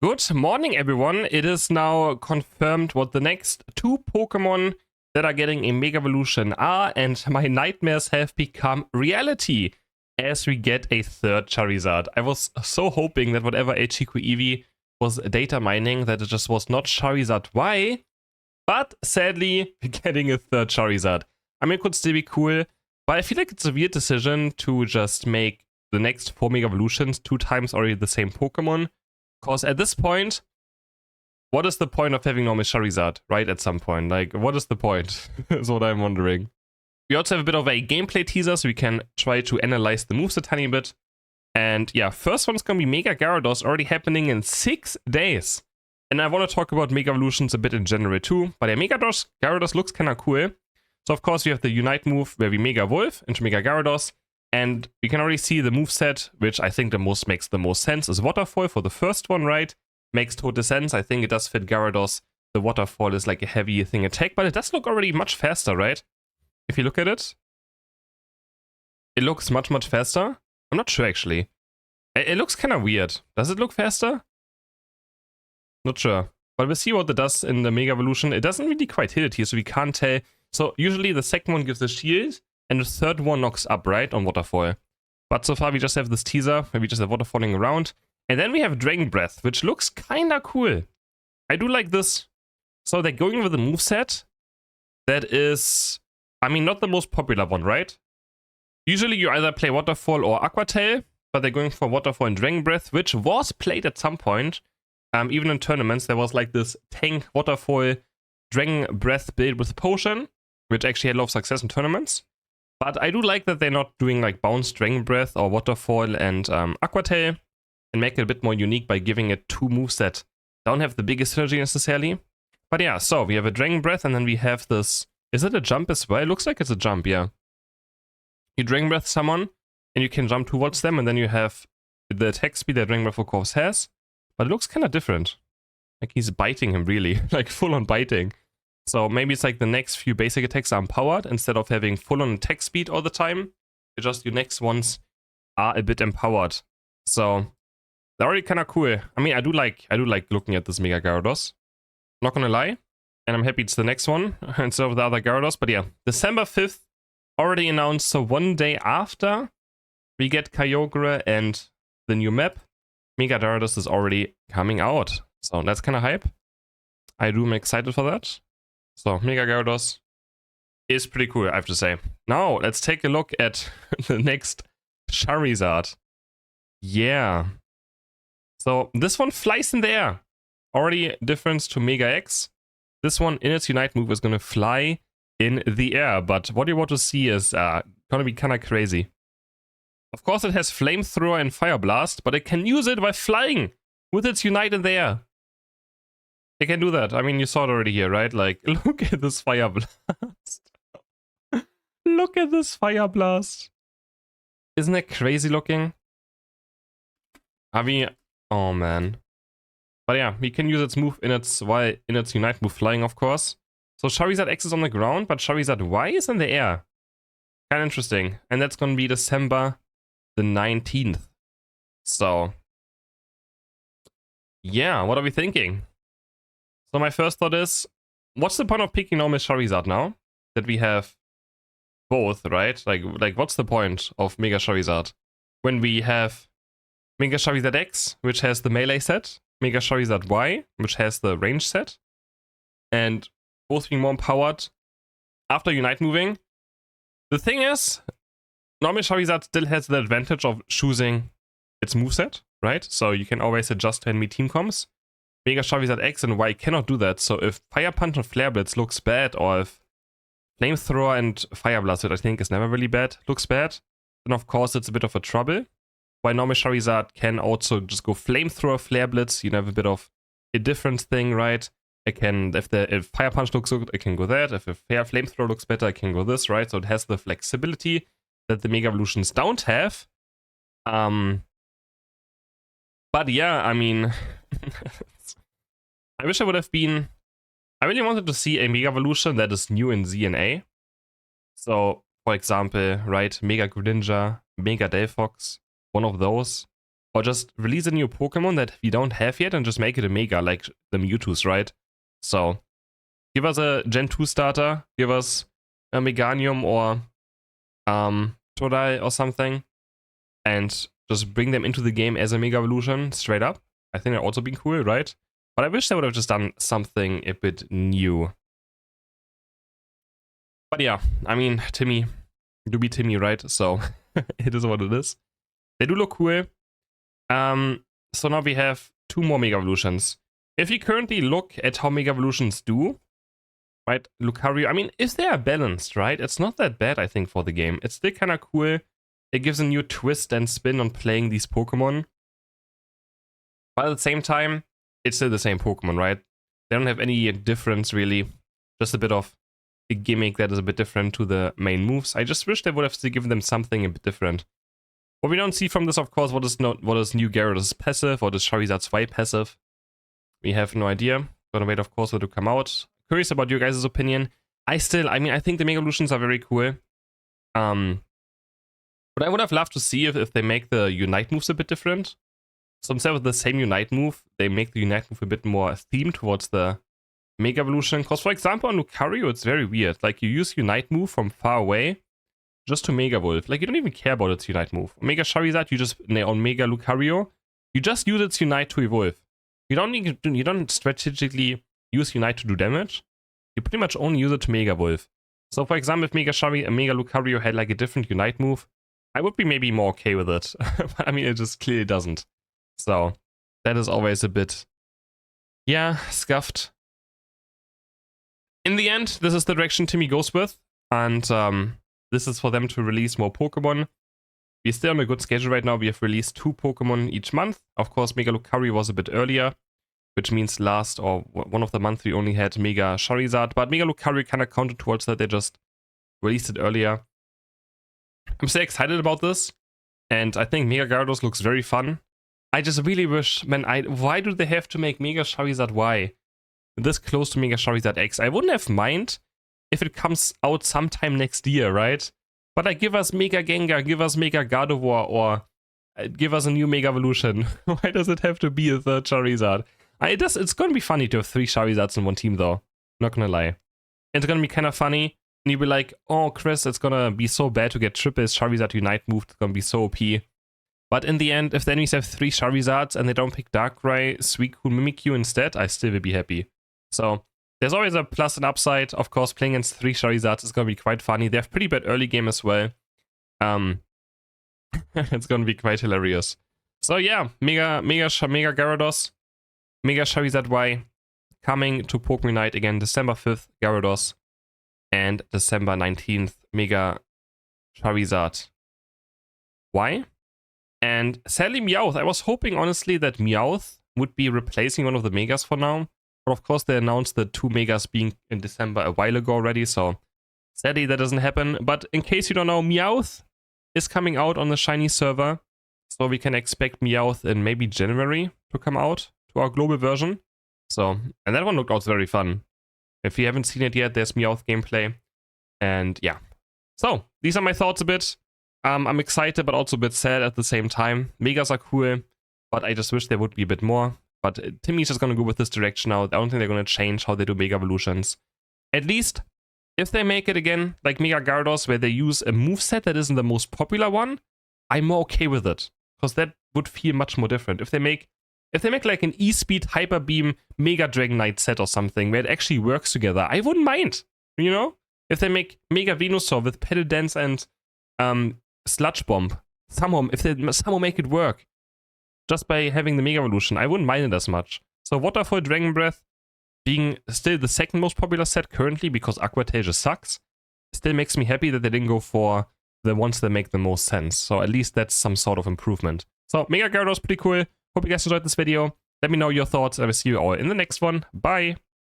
Good morning, everyone. It is now confirmed what the next two Pokemon that are getting a Mega Evolution are, and my nightmares have become reality as we get a third Charizard. I was so hoping that whatever HQ Eevee was data mining, that it just was not Charizard Y, but sadly, we're getting a third Charizard. I mean, it could still be cool, but I feel like it's a weird decision to just make the next 4 Mega Evolutions 2 times already the same Pokemon. Because at this point, what is the point of having normal Charizard, right? At some point, like, what is the point? Is what I'm wondering. We also have a bit of a gameplay teaser, so we can try to analyze the moves a tiny bit. And yeah, first one's gonna be Mega Gyarados, already happening in 6 days. And I want to talk about Mega Evolutions a bit in general too. But yeah, Gyarados looks kind of cool. So of course we have the Unite move where we Mega Evolve into Mega Gyarados. And we can already see the moveset, which I think makes the most sense, is Waterfall for the first one, right? Makes total sense. I think it does fit Gyarados. The Waterfall is like a heavy thing attack, but it does look already much faster, right? If you look at it, it looks much faster. I'm not sure, actually. It looks kind of weird. Does it look faster? Not sure. But we'll see what it does in the Mega Evolution. It doesn't really quite hit it here, so we can't tell. So usually the second one gives a shield, and the third one knocks up, right, on Waterfall. But so far we just have this teaser, where we just have Waterfalling around. And then we have Dragon Breath, which looks kinda cool. I do like this. So they're going with a moveset that is, I mean, not the most popular one, right? Usually you either play Waterfall or Aqua Tail, but they're going for Waterfall and Dragon Breath, which was played at some point. Even in tournaments, there was like this tank Waterfall Dragon Breath build with Potion, which actually had a lot of success in tournaments. But I do like that they're not doing like Bounce, Dragon Breath, or Waterfall and Aqua Tail, and make it a bit more unique by giving it 2 moves that don't have the biggest synergy necessarily. But yeah, so we have a Dragon Breath, and then we have this. Is it a jump as well? It looks like it's a jump, yeah. You Dragon Breath someone, and you can jump towards them, and then you have the attack speed that Dragon Breath of course has. But it looks kind of different. Like he's biting him, really. Like full on biting. So maybe it's like the next few basic attacks are empowered instead of having full-on attack speed all the time. It's just your next ones are a bit empowered. So they're already kind of cool. I mean, I do like looking at this Mega Gyarados. Not gonna lie, and I'm happy it's the next one instead of the other Gyarados. But yeah, December 5th already announced. So one day after we get Kyogre and the new map, Mega Gyarados is already coming out. So that's kind of hype. I'm excited for that. So, Mega Gyarados is pretty cool, I have to say. Now, let's take a look at the next Charizard. Yeah. So, this one flies in the air. Already difference to Mega X. This one, in its Unite move, is going to fly in the air. But what you want to see is going to be kind of crazy. Of course, it has Flamethrower and Fire Blast, but it can use it by flying with its Unite in the air. They can do that. I mean, you saw it already here, right? Like, look at this Fire Blast. Look at this Fire Blast. Isn't that crazy looking? Are we... Oh, man. But yeah, we can use its move in its Unite move flying, of course. So Charizard X is on the ground, but Charizard Y is in the air. Kind of interesting. And that's going to be December the 19th. So... yeah, what are we thinking? So my first thought is, what's the point of picking normal Charizard now? That we have both, right? Like what's the point of Mega Charizard? When we have Mega Charizard X, which has the melee set, Mega Charizard Y, which has the range set, and both being more empowered after Unite moving. The thing is, normal Charizard still has the advantage of choosing its moveset, right? So you can always adjust to enemy team comps. Mega Charizard X and Y cannot do that, so if Fire Punch and Flare Blitz looks bad, or if Flamethrower and Fire Blast, which I think is never really bad, looks bad, then of course it's a bit of a trouble. While normal Charizard can also just go Flamethrower, Flare Blitz, you have a bit of a different thing, right? It can, if Fire Punch looks good, it can go that. If Flamethrower looks better, it can go this, right? So it has the flexibility that the Mega Evolutions don't have. But yeah, I mean... I wish I would have been... I really wanted to see a Mega Evolution that is new in ZNA. So, for example, right, Mega Greninja, Mega Delphox, one of those. Or just release a new Pokemon that we don't have yet and just make it a Mega, like the Mewtwo's, right? So, give us a Gen 2 starter, give us a Meganium or Todai or something, and just bring them into the game as a Mega Evolution, straight up. I think that also been cool, right? But I wish they would have just done something a bit new. But yeah, I mean, Timmy, do be Timmy, right? So, it is what it is. They do look cool. So now we have 2 more Mega Evolutions. If you currently look at how Mega Evolutions do, right, Lucario, I mean, if they are balanced, right, it's not that bad, I think, for the game. It's still kind of cool. It gives a new twist and spin on playing these Pokemon. But at the same time, it's still the same Pokemon, right? They don't have any difference, really. Just a bit of a gimmick that is a bit different to the main moves. I just wish they would have still given them something a bit different. What we don't see from this, of course, what is new Gyarados passive, or is Charizard's Y passive? We have no idea. Gonna wait, of course, for it to come out. Curious about your guys' opinion. I think the Mega Evolutions are very cool. But I would have loved to see if they make the Unite moves a bit different. So instead of the same Unite move, they make the Unite move a bit more themed towards the Mega Evolution. Because, for example, on Lucario, it's very weird. Like, you use Unite move from far away just to Mega Evolve. Like, you don't even care about its Unite move. Mega Charizard, on Mega Lucario, you just use its Unite to evolve. You don't strategically use Unite to do damage. You pretty much only use it to Mega Evolve. So, for example, if Mega Lucario had like a different Unite move, I would be maybe more okay with it. But I mean, it just clearly doesn't. So, that is always a bit, yeah, scuffed. In the end, this is the direction Timmy goes with. And this is for them to release more Pokemon. We're still on a good schedule right now. We have released 2 Pokemon each month. Of course, Mega Lucario was a bit earlier, which means one of the months we only had Mega Charizard. But Mega Lucario kind of counted towards that. They just released it earlier. I'm so excited about this. And I think Mega Gyarados looks very fun. I just really wish, man, why do they have to make Mega Charizard Y this close to Mega Charizard X? I wouldn't have mind if it comes out sometime next year, right? But like, give us Mega Gengar, give us Mega Gardevoir, or give us a new Mega Evolution. Why does it have to be a third Charizard? It's gonna be funny to have 3 Charizards in one team, though. Not gonna lie. It's gonna be kind of funny. And you'll be like, oh, Chris, it's gonna be so bad to get triple Charizard Unite moved. It's gonna be so OP. But in the end, if the enemies have 3 Charizards and they don't pick Darkrai, Suicune, Mimikyu instead, I still will be happy. So, there's always a plus and upside. Of course, playing against 3 Charizards is going to be quite funny. They have pretty bad early game as well. It's going to be quite hilarious. So yeah, Mega Gyarados, Mega Charizard Y, coming to Pokemon Unite again December 5th, Gyarados, and December 19th, Mega Charizard Y. And sadly, Meowth. I was hoping, honestly, that Meowth would be replacing one of the Megas for now. But of course, they announced the 2 Megas being in December a while ago already, so sadly that doesn't happen. But in case you don't know, Meowth is coming out on the Shiny server, so we can expect Meowth in maybe January to come out to our global version. So, and that one looked also very fun. If you haven't seen it yet, there's Meowth gameplay. And yeah. So, these are my thoughts a bit. I'm excited, but also a bit sad at the same time. Megas are cool, but I just wish there would be a bit more. But Timmy's just going to go with this direction now. I don't think they're going to change how they do Mega Evolutions. At least, if they make it again, like Mega Gyarados, where they use a moveset that isn't the most popular one, I'm more okay with it. Because that would feel much more different. If they make like an E-Speed Hyper Beam Mega Dragonite set or something, where it actually works together, I wouldn't mind. You know? If they make Mega Venusaur with Petal Dance and Sludge Bomb, if they somehow make it work, just by having the Mega Evolution, I wouldn't mind it as much. So Waterfall Dragon Breath, being still the second most popular set currently because Aqua Tail just sucks, still makes me happy that they didn't go for the ones that make the most sense. So at least that's some sort of improvement. So Mega Gyarados, pretty cool. Hope you guys enjoyed this video. Let me know your thoughts and I will see you all in the next one. Bye!